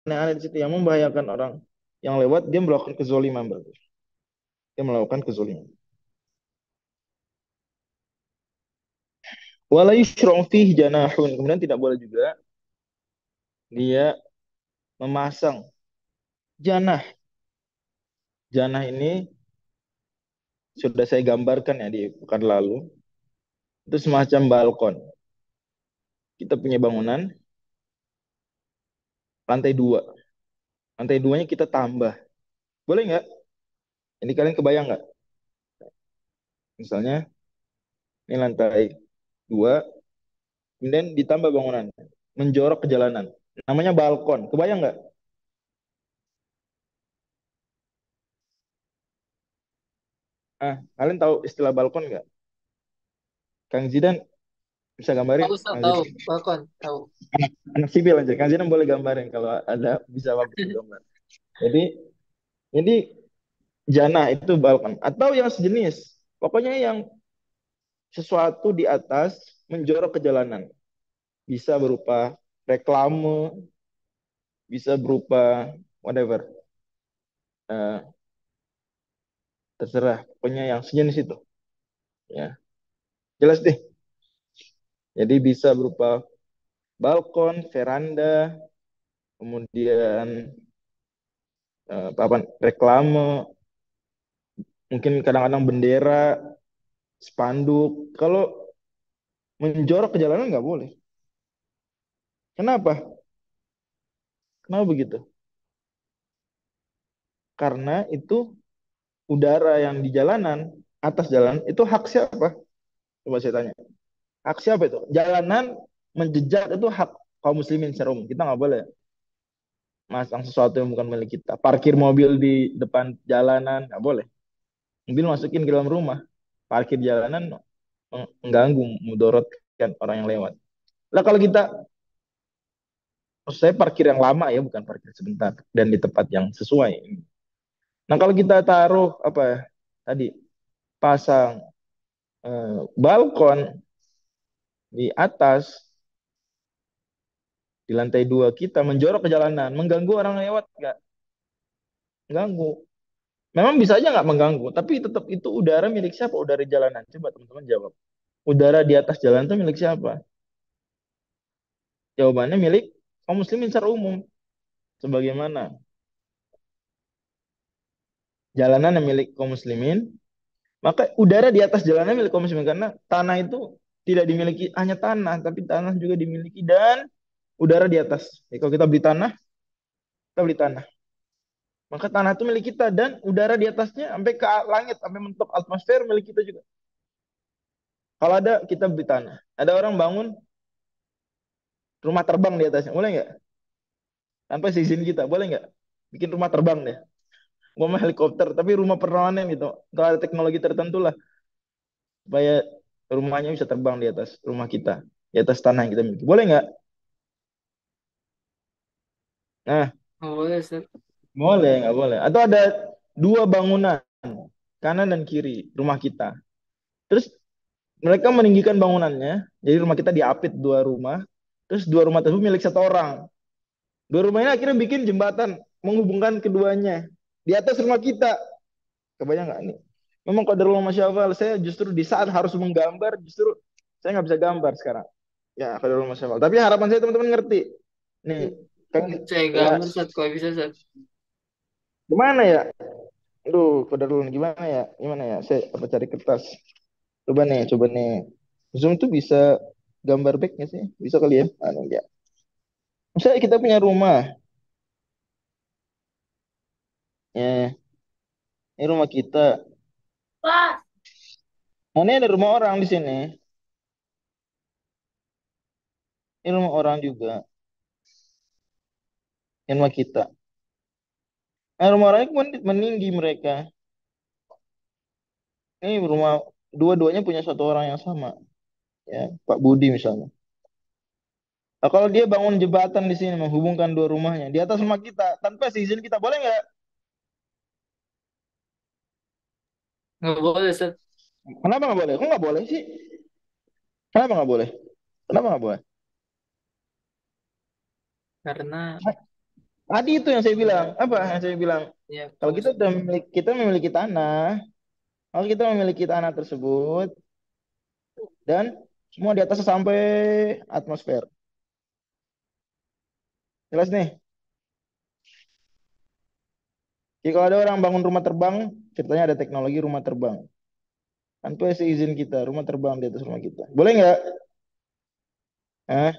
aneh-aneh di situ yang membahayakan orang yang lewat, dia melakukan kezoliman berarti. Dia melakukan kezoliman. Wala yushra'u fihi janahun. Kemudian tidak boleh juga dia memasang janah. Janah ini sudah saya gambarkan ya di pekan lalu. Itu semacam balkon. Kita punya bangunan lantai dua. Lantai duanya kita tambah. Boleh nggak? Ini kalian kebayang nggak? Misalnya ini lantai dua, kemudian ditambah bangunan. Menjorok ke jalanan. Namanya balkon. Kebayang nggak? Kalian tahu istilah balkon nggak? Kang Zidan bisa gambarin? Tahu, Ustaz, Kang tahu. Zidan. Balkon, tahu. Anak sipil aja. Kang Zidan boleh gambarin kalau ada bisa waktu gambar. Jadi jana itu balkon atau yang sejenis. Pokoknya yang sesuatu di atas menjorok ke jalanan. Bisa berupa reklame, bisa berupa whatever. Eh, Terserah. Pokoknya yang sejenis itu. Ya, jelas deh. Jadi bisa berupa balkon, veranda, kemudian papan reklame, mungkin kadang-kadang bendera, spanduk. Kalau menjorok ke jalanan nggak boleh. Kenapa? Kenapa begitu? Karena itu udara yang di jalanan, atas jalan, itu hak siapa? Coba saya tanya. Hak siapa itu? Jalanan menjejak itu hak kaum muslimin secara umum. Kita nggak boleh masang sesuatu yang bukan milik kita. Parkir mobil di depan jalanan, nggak boleh. Mobil masukin ke dalam rumah. Parkir jalanan mengganggu, mudorotkan orang yang lewat. Lah kalau kita, maksud saya parkir yang lama ya, bukan parkir sebentar. Dan di tempat yang sesuai. Nah kalau kita taruh, apa ya, tadi, pasang balkon di atas, di lantai dua kita menjorok ke jalanan, mengganggu orang lewat nggak? Mengganggu. Memang bisa aja nggak mengganggu, tapi tetap itu udara milik siapa? Udara jalanan. Coba teman-teman jawab. Udara di atas jalan itu milik siapa? Jawabannya milik kaum muslimin secara umum. Sebagaimana jalanan yang milik kaum muslimin, maka udara di atas jalanan milik kaum muslimin karena tanah itu tidak dimiliki hanya tanah, tapi tanah juga dimiliki dan udara di atas. Jadi kalau kita beli tanah, kita beli tanah. Maka tanah itu milik kita dan udara di atasnya sampai ke langit, sampai mentok atmosfer milik kita juga. Kalau ada kita beli tanah. Ada orang bangun rumah terbang di atasnya, boleh nggak? Tanpa seizin kita, boleh nggak? Bikin rumah terbang deh. Mau helikopter, tapi rumah permanen gitu. Kalau ada teknologi tertentu lah, supaya rumahnya bisa terbang di atas rumah kita, di atas tanah yang kita miliki. Boleh nggak? Nah, Nggak boleh, Ustaz. boleh, nggak boleh. Atau ada dua bangunan, kanan dan kiri rumah kita. Terus mereka meninggikan bangunannya, jadi rumah kita diapit dua rumah, terus dua rumah tersebut milik satu orang. Dua rumah ini akhirnya bikin jembatan menghubungkan keduanya di atas rumah kita. Kebayang nggak nih? Memang qadarullah masya Allah, saya justru di saat harus menggambar, justru saya nggak bisa gambar sekarang. Ya, qadarullah masya Allah. Tapi harapan saya teman-teman ngerti. Nih, kan Saya ya, gambar, Ustaz. Kalau bisa, Ustaz. gimana ya? Aduh, qadarullah gimana ya? Gimana ya? Saya apa cari kertas? Coba nih. Zoom tuh bisa gambar backnya sih? Bisa kali ya? Anu ya. Misalnya kita punya rumah, ya, ini rumah kita. Nah, ini ada rumah orang di sini. Ini rumah orang juga. Ini rumah kita. Nah, rumah orang ini meninggi mereka. Ini rumah dua-duanya punya satu orang yang sama, ya, Pak Budi misalnya. Nah, kalau dia bangun jembatan di sini menghubungkan dua rumahnya di atas rumah kita tanpa seizin kita, boleh nggak? Nggak boleh, Ustaz. Kenapa nggak boleh? Kok nggak boleh sih? Kenapa nggak boleh? Kenapa nggak boleh? Karena Tadi itu yang saya bilang. Apa yang saya bilang? Ya, Kalau kamu sendiri. kita memiliki tanah, maka kita memiliki tanah tersebut dan semua di atasnya sampai atmosfer. Jelas nih. Jadi kalau ada orang bangun rumah terbang, ceritanya ada teknologi rumah terbang. Tanpa seizin kita, rumah terbang di atas rumah kita. Boleh nggak? Hah?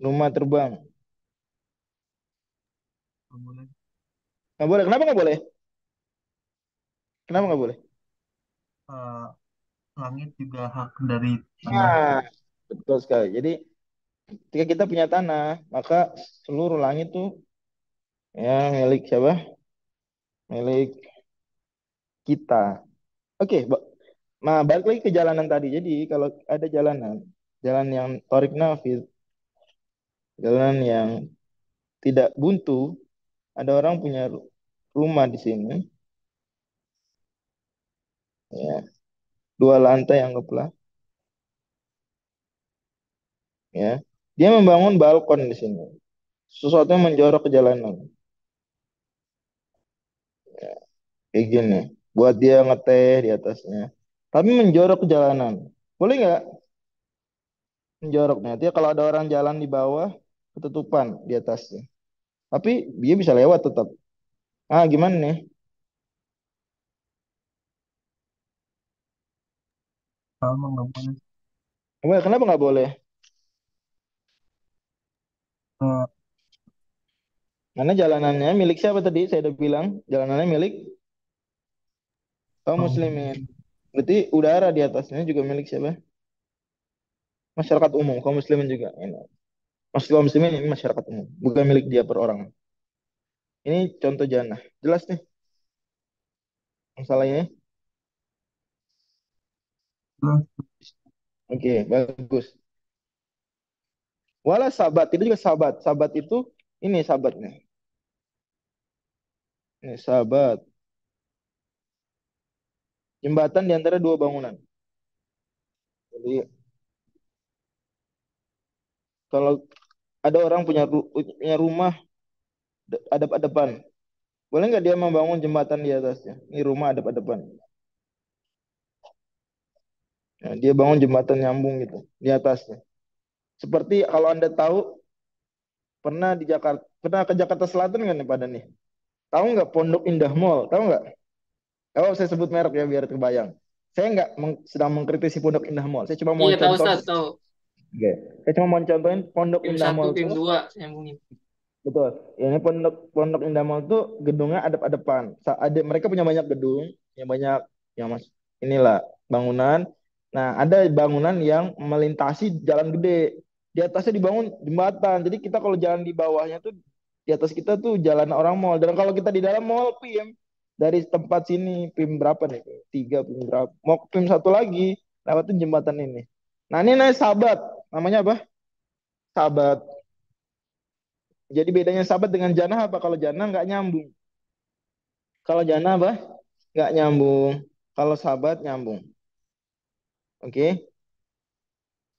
Rumah terbang. Nggak boleh. Nggak boleh. Kenapa nggak boleh? Kenapa Karena nggak boleh? eh, langit juga hak dari tanah. Nah, betul sekali. Jadi ketika kita punya tanah, maka seluruh langit tuh ya milik siapa? Milik kita. Oke, nah balik lagi ke jalanan tadi. Jadi kalau ada jalanan, jalan yang Torik Nafis, jalan yang tidak buntu, ada orang punya rumah di sini, ya, dua lantai anggaplah, ya. Dia membangun balkon di sini, sesuatu yang menjorok ke jalanan, ya, kayak gini. Buat dia ngeteh di atasnya, tapi menjorok ke jalanan. Boleh nggak menjorok? Nanti kalau ada orang jalan di bawah, ketutupan di atasnya. Tapi dia bisa lewat tetap. Ah, gimana nih? Sama nggak boleh. Kenapa nggak boleh? Eh, Karena jalanannya milik siapa tadi? Saya udah bilang jalanannya milik kaum kaum muslimin. Berarti udara di atasnya juga milik siapa? Masyarakat umum, kaum muslimin juga. Ini. Maksud kaum muslimin ini masyarakat umum, bukan milik dia per orang. Ini contoh jannah. Jelas nih masalah ini. jelas. Oke, bagus. Wala sabat, itu juga sabat. Sabat itu ini sabat nih. Ini sabat. Jembatan di antara dua bangunan. Jadi kalau ada orang punya rumah adap-adapan, boleh nggak dia membangun jembatan di atasnya? Ini rumah adap-adapan. Nah, dia bangun jembatan nyambung gitu di atasnya. Seperti kalau Anda tahu pernah ke Jakarta Selatan kan nih pada nih. Tahu nggak Pondok Indah Mall? Tahu nggak? Oh, saya sebut merek ya biar kebayang. Saya nggak sedang mengkritisi Pondok Indah Mall. Saya cuma mau Iya, tahu contoh. Ustaz, tahu. Oke. Saya cuma mau contohin Pondok Tim Indah satu, Mall tim tuh. dua nyambungin. Betul. Ya, ini Pondok Pondok Indah Mall tuh gedungnya adep-adepan. Ada mereka punya banyak gedung, yang banyak yang mas inilah bangunan. Nah, ada bangunan yang melintasi jalan gede. Di atasnya dibangun jembatan. Jadi kita kalau jalan di bawahnya tuh di atas kita tuh jalan orang mall. Dan kalau kita di dalam mall PIM dari tempat sini PIM berapa nih? Tiga PIM berapa? Mau ke PIM satu lagi lewatin jembatan ini. Nah, ini namanya sahabat. Namanya apa? Sahabat. Jadi bedanya sahabat dengan jannah apa? Kalau jannah nggak nyambung. Kalau jannah apa? Nggak nyambung. Kalau sahabat nyambung. Oke.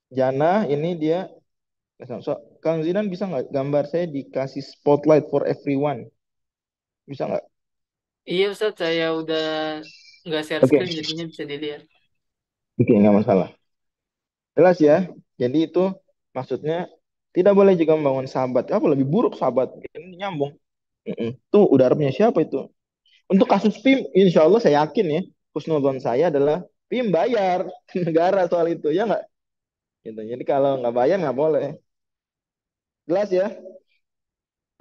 Jannah ini dia. So, Kang Zidan bisa nggak gambar saya dikasih spotlight for everyone? Bisa nggak? Iya, Ustaz, saya udah nggak share Oke. screen, jadinya bisa dilihat. Oke, nggak masalah. Jelas ya. Jadi itu maksudnya tidak boleh juga membangun sahabat. Apa lebih buruk sahabat? Ini nyambung. Tuh udah punya siapa itu? Untuk kasus PIM, insya Allah saya yakin ya, husnuzon saya adalah PIM bayar ke negara soal itu, ya nggak? Gitu. Jadi kalau nggak bayar nggak boleh. Jelas ya?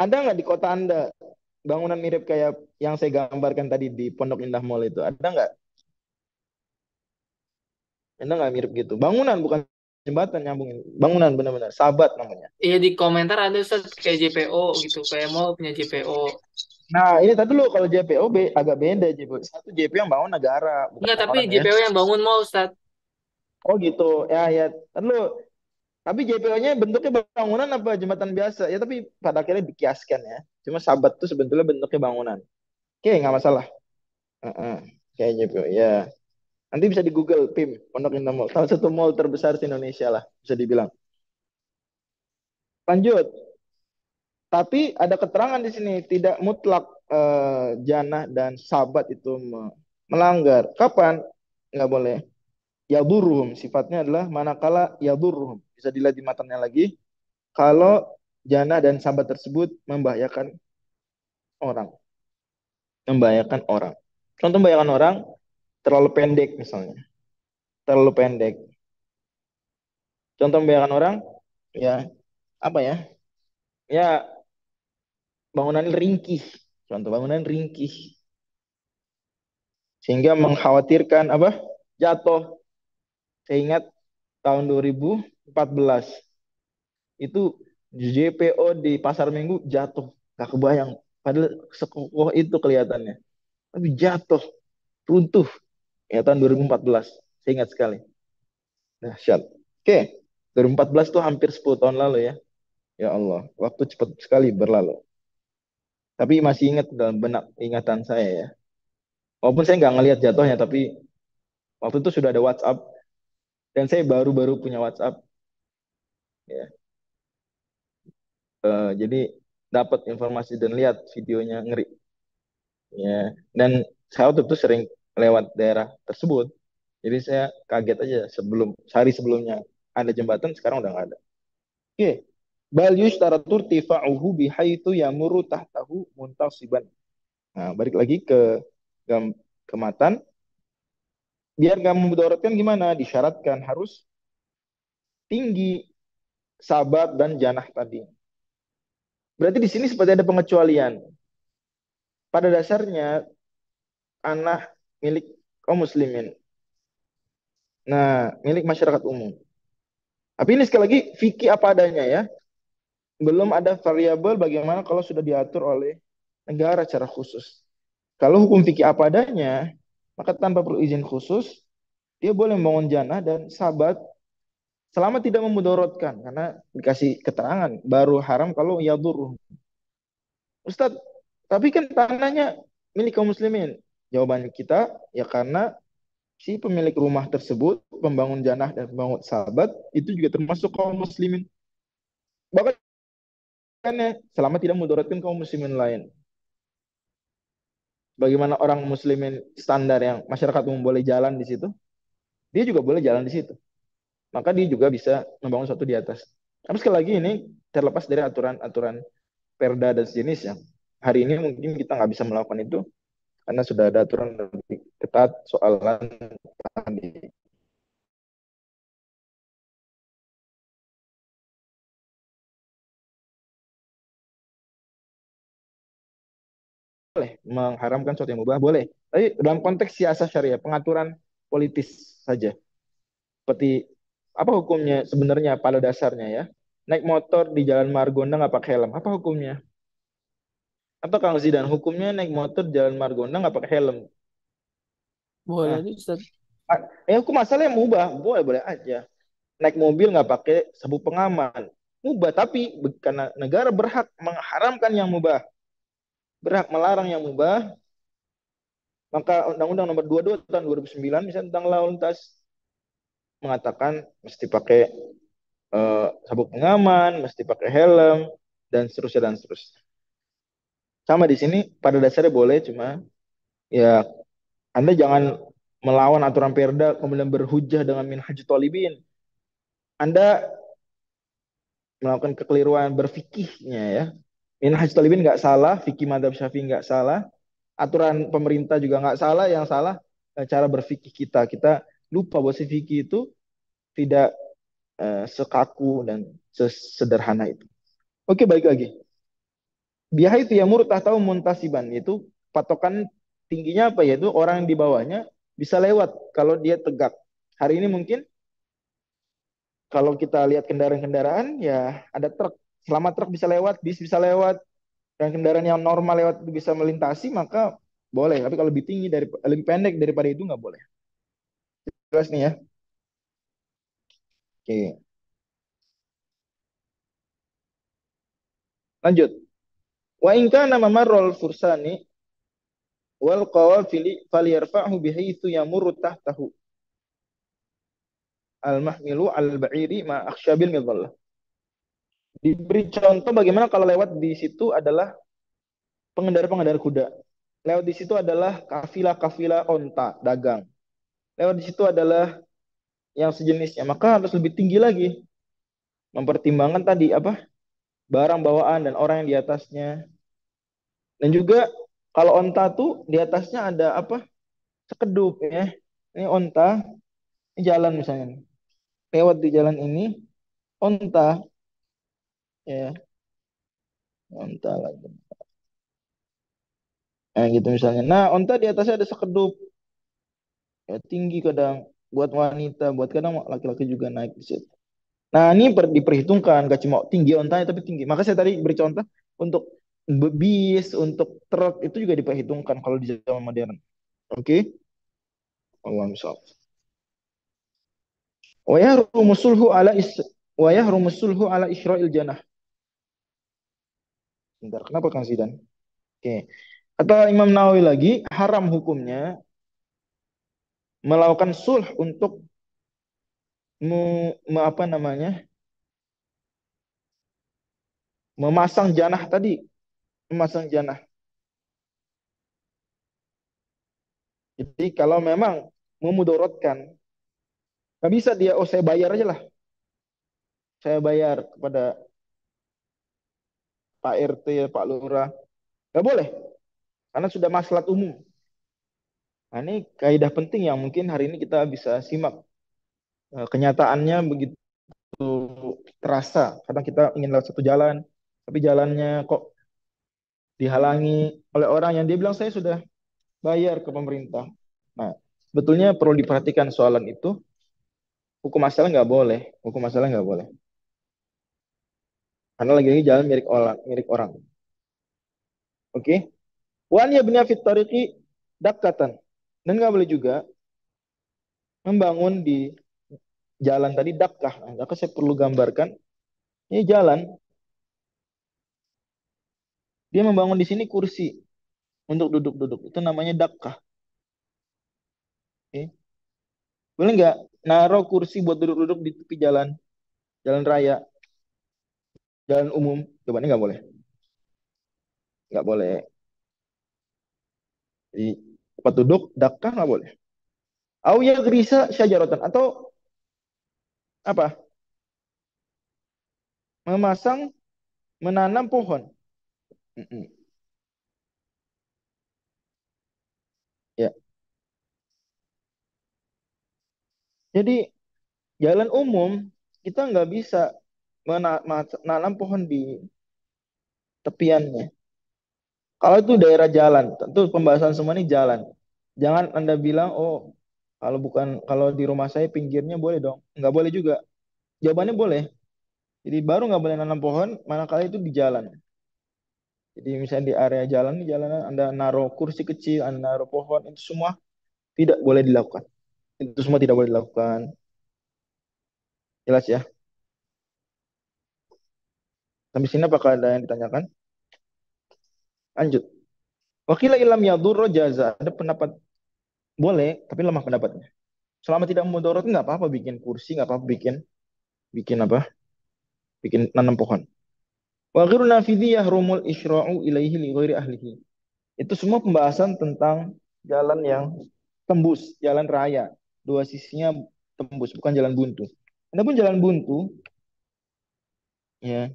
Ada nggak di kota Anda bangunan mirip kayak yang saya gambarkan tadi di Pondok Indah Mall itu? Ada nggak? Ada nggak mirip gitu? Bangunan bukan jembatan nyambungin. Bangunan benar-benar. Sahabat namanya. Iya, di komentar ada Ustaz kayak JPO gitu, kayak mau punya JPO. Nah, ini tadi dulu kalau JPO agak beda JPO. Satu JPO yang bangun negara, Enggak, bukan tapi orang ya. JPO yang bangun mau Ustaz. Oh gitu. Ya, ya. Tadi dulu. Tapi JPO-nya bentuknya bangunan apa jembatan biasa? Ya tapi pada akhirnya dikiaskan ya. Cuma sahabat tuh sebetulnya bentuknya bangunan. Oke, nggak masalah. Heeh. Kayak JPO. Ya. Nanti bisa di Google PIM, Pondok Indah Mall. Salah satu mall terbesar di Indonesia lah, bisa dibilang. Lanjut. Tapi ada keterangan di sini tidak mutlak janah dan sabat itu melanggar. Kapan? Nggak boleh. Yaduruhum sifatnya adalah manakala yaduruhum. Bisa dilihat di matanya lagi. Kalau janah dan sabat tersebut membahayakan orang. Membahayakan orang. Contoh membahayakan orang terlalu pendek misalnya. Terlalu pendek. Contoh membahayakan orang ya apa ya? Ya bangunan ringkih. Contoh bangunan ringkih sehingga mengkhawatirkan apa? Jatuh. Saya ingat tahun 2014 itu JPO di pasar Minggu jatuh. Gak kebayang. Padahal sekokoh itu kelihatannya. Tapi jatuh, runtuh. Ya tahun 2014. Saya ingat sekali. Dahsyat. Oke. 2014 tuh hampir 10 tahun lalu ya. Ya Allah. Waktu cepat sekali berlalu. Tapi masih ingat dalam benak ingatan saya ya. Walaupun saya nggak ngelihat jatuhnya, tapi waktu itu sudah ada WhatsApp. Dan saya baru-baru punya WhatsApp. Ya. Jadi dapat informasi dan lihat videonya ngeri. Ya. Dan saya waktu itu sering lewat daerah tersebut. Jadi saya kaget aja sehari sebelumnya ada jembatan, sekarang udah nggak ada. Oke. Bal yushtaratu irtifa'uhu bihaitsu yamurru tahtahu muntasiban. Nah, balik lagi ke matan. Biar nggak memudaratkan gimana? Disyaratkan harus tinggi sabat dan janah tadi. Berarti di sini seperti ada pengecualian. Pada dasarnya anak milik kaum muslimin. Nah, milik masyarakat umum. Tapi ini sekali lagi fikih apa adanya ya. Belum ada variabel bagaimana kalau sudah diatur oleh negara secara khusus. Kalau hukum fikih apa adanya, maka tanpa perlu izin khusus, dia boleh membangun jannah dan sabat selama tidak memudorotkan. Karena dikasih keterangan, baru haram kalau yadur. Ustadz, tapi kan tanahnya milik kaum muslimin. Jawaban kita, ya karena si pemilik rumah tersebut, pembangun jannah dan pembangun sabat, itu juga termasuk kaum muslimin. Bahkan selama tidak mudaratkan kaum muslimin lain. Bagaimana orang muslimin standar yang masyarakat umum boleh jalan di situ, dia juga boleh jalan di situ. Maka dia juga bisa membangun suatu di atas. Tapi sekali lagi ini terlepas dari aturan-aturan perda dan sejenis yang hari ini mungkin kita nggak bisa melakukan itu karena sudah ada aturan lebih ketat soal tadi. Boleh mengharamkan sesuatu yang mubah, boleh. Tapi dalam konteks siasah syariah, pengaturan politis saja. Seperti apa hukumnya sebenarnya pada dasarnya ya? Naik motor di jalan Margonda nggak pakai helm, apa hukumnya? Apa Kang Zidan? Hukumnya naik motor di jalan Margonda nggak pakai helm. Boleh Nah, nih Ustaz. hukum masalah yang mubah, boleh boleh aja. Naik mobil nggak pakai sabuk pengaman, mubah. Tapi karena negara berhak mengharamkan yang mubah, berhak melarang yang mubah, maka Undang-Undang Nomor 22 tahun 2009 misalnya tentang lalu lintas mengatakan mesti pakai sabuk pengaman, mesti pakai helm, dan seterusnya dan seterusnya. Sama di sini pada dasarnya boleh, cuma ya Anda jangan melawan aturan perda kemudian berhujah dengan minhaj thalibin. Anda melakukan kekeliruan berfikihnya ya. Minhaj thalibin nggak salah, fikih madhab syafi'i nggak salah, aturan pemerintah juga nggak salah, yang salah cara berfikih kita. Kita lupa bahwa si fikih itu tidak sekaku dan sesederhana itu. Oke, balik lagi. Bihai itu yamur tahu muntasiban, itu patokan tingginya apa, yaitu orang yang di bawahnya bisa lewat kalau dia tegak. Hari ini mungkin kalau kita lihat kendaraan-kendaraan ya ada truk. Selama truk bisa lewat, bis bisa lewat, dan kendaraan yang normal lewat itu bisa melintasi, maka boleh. Tapi kalau lebih tinggi lebih pendek daripada itu nggak boleh. Jelas nih ya. Oke, lanjut. Wa in kana mamarrul fursani wal qawafili falyarfa'hu bihaythu yamurru tahtahu al mahmilu al ba'iri ma akhshabil midallah. Diberi contoh bagaimana kalau lewat di situ adalah pengendara-pengendara kuda. Lewat di situ adalah kafilah-kafilah onta, dagang. Lewat di situ adalah yang sejenisnya. Maka harus lebih tinggi lagi. Mempertimbangkan tadi apa? Barang bawaan dan orang yang di atasnya. Dan juga kalau onta tuh di atasnya ada apa? Sekedup ya. Ini onta, ini jalan misalnya. Lewat di jalan ini, onta ya, onta lagi. Nah, gitu misalnya. Nah, onta di atasnya ada sekedup. Ya, tinggi kadang buat wanita, buat kadang laki-laki juga naik di situ. Nah, ini diperhitungkan, gak cuma tinggi ontanya tapi tinggi. Maka saya tadi beri contoh untuk bis, untuk truk itu juga diperhitungkan kalau di zaman modern. Oke? Allah misal. Wa yahrumu sulhu ala is wa yahrumu sulhu ala isra'il janah. Bentar, kenapa Kang Zidan? Oke. Kata Imam Nawawi lagi, haram hukumnya melakukan sulh untuk apa namanya? Memasang janah tadi, memasang janah. Jadi kalau memang memudorotkan, nggak bisa dia, oh saya bayar aja lah, saya bayar kepada Pak RT, Pak Lurah, nggak boleh, karena sudah maslahat umum. Nah, ini kaidah penting yang mungkin hari ini kita bisa simak. Kenyataannya begitu terasa. Kadang kita ingin lewat satu jalan, tapi jalannya kok dihalangi oleh orang yang dia bilang saya sudah bayar ke pemerintah. Nah, sebetulnya perlu diperhatikan soalan itu. Hukum asalnya nggak boleh. Hukum asalnya nggak boleh. Karena lagi-lagi jalan milik orang, milik orang. Oke? Wan yabniya fit tariqi dakkatan. Dan nggak boleh juga membangun di jalan tadi dakkah. Nah, dakkah saya perlu gambarkan. Ini jalan. Dia membangun di sini kursi untuk duduk-duduk. Itu namanya dakkah. Oke? Boleh nggak naruh kursi buat duduk-duduk di tepi jalan, jalan raya, jalan umum? Coba ini nggak boleh. Nggak boleh. Di tempat duduk dakkah nggak boleh. Au ya gerisa syajaratan atau apa? Memasang, menanam pohon. Mm-mm. Ya. Jadi jalan umum kita nggak bisa menanam pohon di tepiannya. Kalau itu daerah jalan, tentu pembahasan semua ini jalan. Jangan Anda bilang, oh kalau bukan kalau di rumah saya pinggirnya boleh dong. Nggak boleh juga. Jawabannya boleh. Jadi baru nggak boleh nanam pohon, manakala itu di jalan. Jadi misalnya di area jalan, di jalanan Anda naruh kursi kecil, Anda naruh pohon, itu semua tidak boleh dilakukan. Itu semua tidak boleh dilakukan. Jelas ya. Sampai sini apakah ada yang ditanyakan? Lanjut. Wakila ilam yadurro jaza. Ada pendapat boleh, tapi lemah pendapatnya. Selama tidak mudarat nggak apa-apa bikin kursi, nggak apa-apa bikin bikin apa? Bikin nanam pohon. Wa ghairu nafidhi yahrumul isyra'u ilaihi li ghairi ahlihi. Itu semua pembahasan tentang jalan yang tembus, jalan raya. Dua sisinya tembus, bukan jalan buntu. Adapun jalan buntu, ya,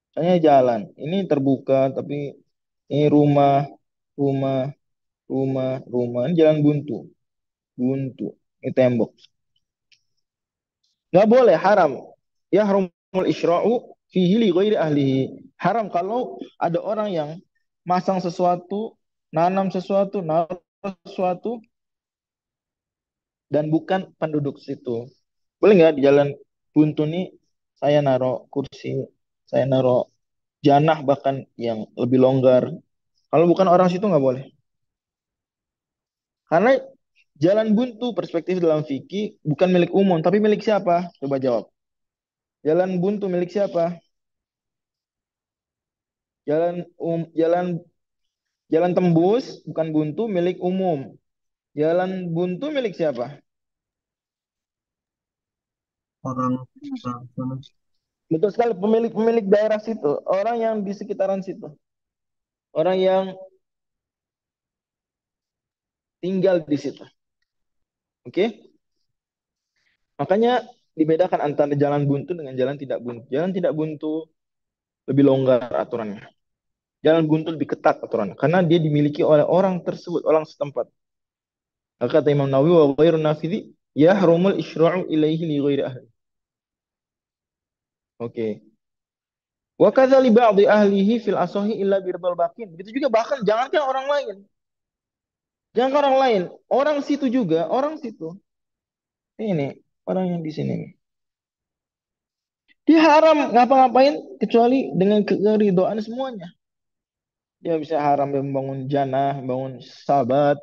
misalnya jalan. Ini terbuka, tapi ini rumah, rumah, rumah. Ini jalan buntu, buntu. Ini tembok. Nggak boleh, haram. Ya harumul isra'u fihi li ghairi ahlihi. Haram kalau ada orang yang masang sesuatu, nanam sesuatu, naruh sesuatu, dan bukan penduduk situ. Boleh nggak di jalan buntu nih saya naruh kursi, saya naruh janah bahkan yang lebih longgar. Kalau bukan orang situ nggak boleh. Karena jalan buntu perspektif dalam fikih bukan milik umum, tapi milik siapa? Coba jawab. Jalan buntu milik siapa? Jalan jalan tembus bukan buntu milik umum. Jalan buntu milik siapa? orang sana. Betul sekali, pemilik-pemilik daerah situ, orang yang di sekitaran situ, orang yang tinggal di situ. Oke? Makanya dibedakan antara jalan buntu dengan jalan tidak buntu. Jalan tidak buntu lebih longgar aturannya. Jalan buntu lebih ketat aturannya karena dia dimiliki oleh orang tersebut, orang setempat. Maka kata Imam Nawawi wa ghairu nafidhi yahrumul isyra'u ilaihi li ghairi ahli. Oke. Wa kadza li ba'dhi ahlihi fil asahi illa birdal baqin. Begitu juga bahkan jangankan orang lain. Jangan orang lain, orang situ juga, orang situ. Ini orang yang di sini nih. Dia haram ngapa-ngapain kecuali dengan keridhaan semuanya. Dia bisa haram membangun jannah, membangun sahabat,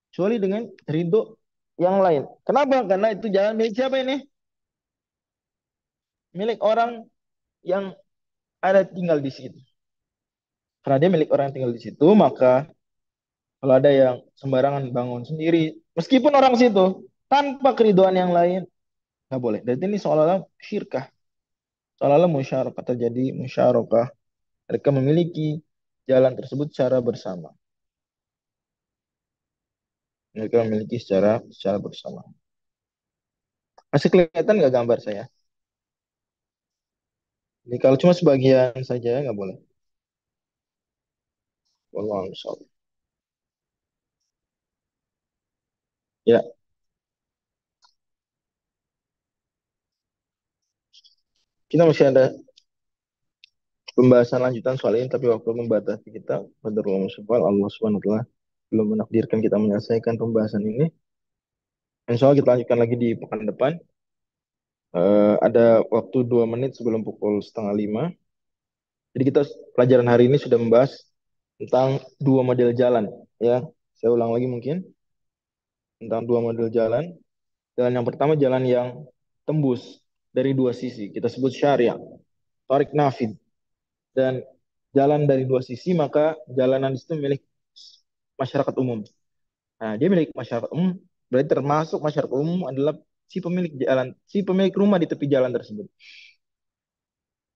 kecuali dengan ridho yang lain. Kenapa? Karena itu jalan milik siapa ini? Milik orang yang ada tinggal di situ. Karena dia milik orang yang tinggal di situ, maka kalau ada yang sembarangan bangun sendiri, meskipun orang situ, tanpa keridhaan yang lain, nggak boleh. Dan ini seolah-olah syirkah. Seolah-olah musyarakah terjadi musyarakah. Mereka memiliki jalan tersebut secara bersama. Mereka memiliki secara bersama. Masih kelihatan nggak gambar saya? Jadi kalau cuma sebagian saja nggak boleh. Wallahu a'lam. Ya, kita masih ada pembahasan lanjutan soal ini, tapi waktu membatasi kita. Qadarullah subhanahu Allah subhanahu wa ta'ala belum menakdirkan kita menyelesaikan pembahasan ini. Insya Allah kita lanjutkan lagi di pekan depan. Ada waktu 2 menit sebelum pukul setengah 5. Jadi kita pelajaran hari ini sudah membahas tentang dua model jalan. Ya, saya ulang lagi mungkin tentang dua model jalan. Jalan yang pertama jalan yang tembus dari dua sisi. Kita sebut syariah, tarik nafid. Dan jalan dari dua sisi, maka jalanan itu milik masyarakat umum. Nah, dia milik masyarakat umum, berarti termasuk masyarakat umum adalah si pemilik jalan, si pemilik rumah di tepi jalan tersebut.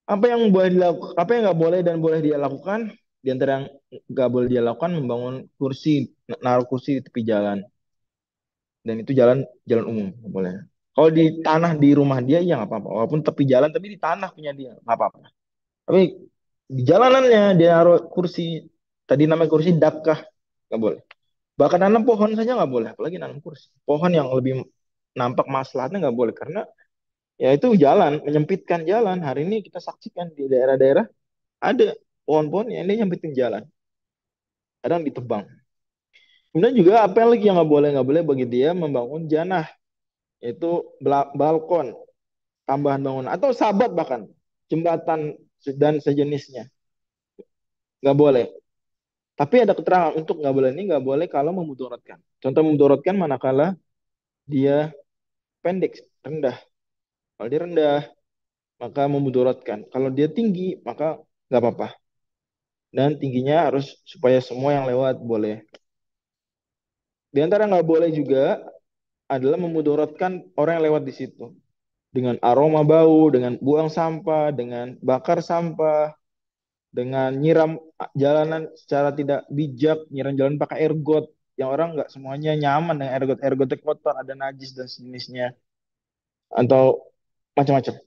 Apa yang boleh dilakukan, apa yang nggak boleh dan boleh dia lakukan, di antara yang nggak boleh dia lakukan membangun kursi, naruh kursi di tepi jalan, dan itu jalan jalan umum, nggak boleh. Kalau di tanah di rumah dia, ya nggak apa-apa. Walaupun tepi jalan, tapi di tanah punya dia, nggak apa-apa. Tapi di jalanannya dia naruh kursi, tadi namanya kursi dakah, nggak boleh. Bahkan nanam pohon saja nggak boleh, apalagi nanam kursi. Pohon yang lebih nampak maslahatnya nggak boleh, karena ya itu jalan, menyempitkan jalan. Hari ini kita saksikan di daerah-daerah ada pohon-pohon yang ini nyempitin jalan, kadang ditebang. Kemudian juga apa yang lagi yang nggak boleh bagi dia membangun janah, yaitu balkon, tambahan bangunan, atau sabat bahkan, jembatan dan sejenisnya. Nggak boleh. Tapi ada keterangan untuk nggak boleh ini nggak boleh kalau memudaratkan. Contoh memudaratkan manakala dia pendek, rendah. Kalau dia rendah, maka memudaratkan. Kalau dia tinggi, maka nggak apa-apa. Dan tingginya harus supaya semua yang lewat boleh. Di antara nggak boleh juga adalah memudaratkan orang yang lewat di situ. Dengan aroma bau, dengan buang sampah, dengan bakar sampah, dengan nyiram jalanan secara tidak bijak, nyiram jalan pakai ergot. Yang orang nggak semuanya nyaman dengan ergot. Ergotnya kotor, ada najis dan sejenisnya. Atau macam-macam.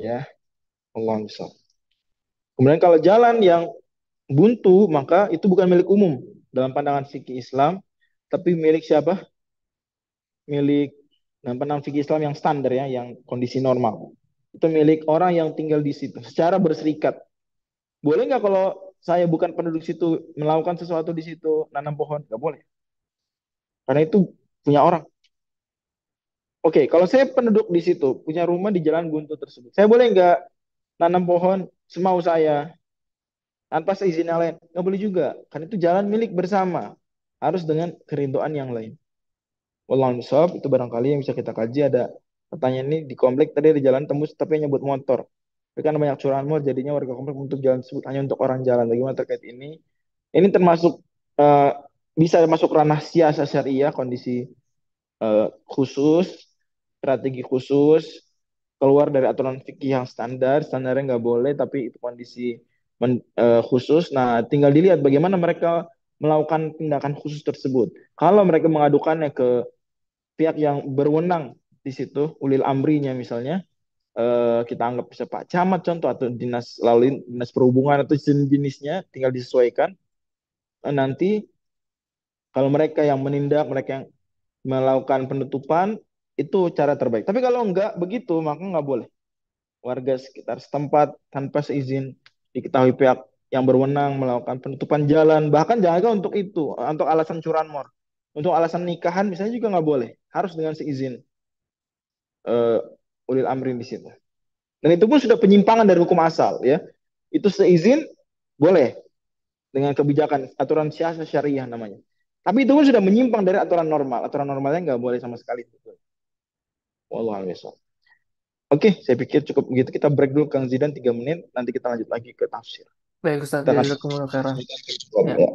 Ya, Allah bisa. Kemudian kalau jalan yang buntu, maka itu bukan milik umum dalam pandangan fikih Islam, tapi milik siapa? Milik dalam pandangan fikih Islam yang standar ya, yang kondisi normal. Itu milik orang yang tinggal di situ secara berserikat. Boleh nggak kalau saya bukan penduduk situ melakukan sesuatu di situ, nanam pohon? Nggak boleh. Karena itu punya orang. Oke, kalau saya penduduk di situ, punya rumah di jalan buntu tersebut, saya boleh nggak nanam pohon semau saya tanpa seizin yang lain? Nggak boleh juga. Karena itu jalan milik bersama. Harus dengan kerinduan yang lain. Wallahu a'lam, itu barangkali yang bisa kita kaji. Ada pertanyaan ini di komplek tadi ada jalan tembus tapi nyebut motor. Tapi kan banyak curahan mall jadinya warga komplek untuk jalan tersebut hanya untuk orang jalan. Bagaimana terkait ini? Ini termasuk eh, bisa masuk ranah siasat syariah, kondisi khusus, strategi khusus. keluar dari aturan fikih yang standarnya nggak boleh, tapi itu kondisi khusus. Nah, tinggal dilihat bagaimana mereka melakukan tindakan khusus tersebut. Kalau mereka mengadukannya ke pihak yang berwenang di situ, ulil amrinya misalnya, kita anggap bisa Pak Camat contoh, atau dinas perhubungan atau jenisnya, tinggal disesuaikan. Nanti kalau mereka yang menindak, mereka yang melakukan penutupan, itu cara terbaik. Tapi kalau enggak begitu, maka nggak boleh. Warga sekitar setempat tanpa seizin diketahui pihak yang berwenang melakukan penutupan jalan, bahkan jangan untuk itu, untuk alasan curanmor, untuk alasan nikahan misalnya juga nggak boleh, harus dengan seizin ulil amri di situ. Dan itu pun sudah penyimpangan dari hukum asal, ya. Itu seizin boleh dengan kebijakan aturan siasat syariah namanya. Tapi itu pun sudah menyimpang dari aturan normal. Aturan normalnya nggak boleh sama sekali. Wallahu a'lam. Oke, saya pikir cukup begitu. Kita break dulu Kang Zidan 3 menit. Nanti kita lanjut lagi ke tafsir. Baik Ustaz, Kita kasih jazakumullah khairan. Ya. ya.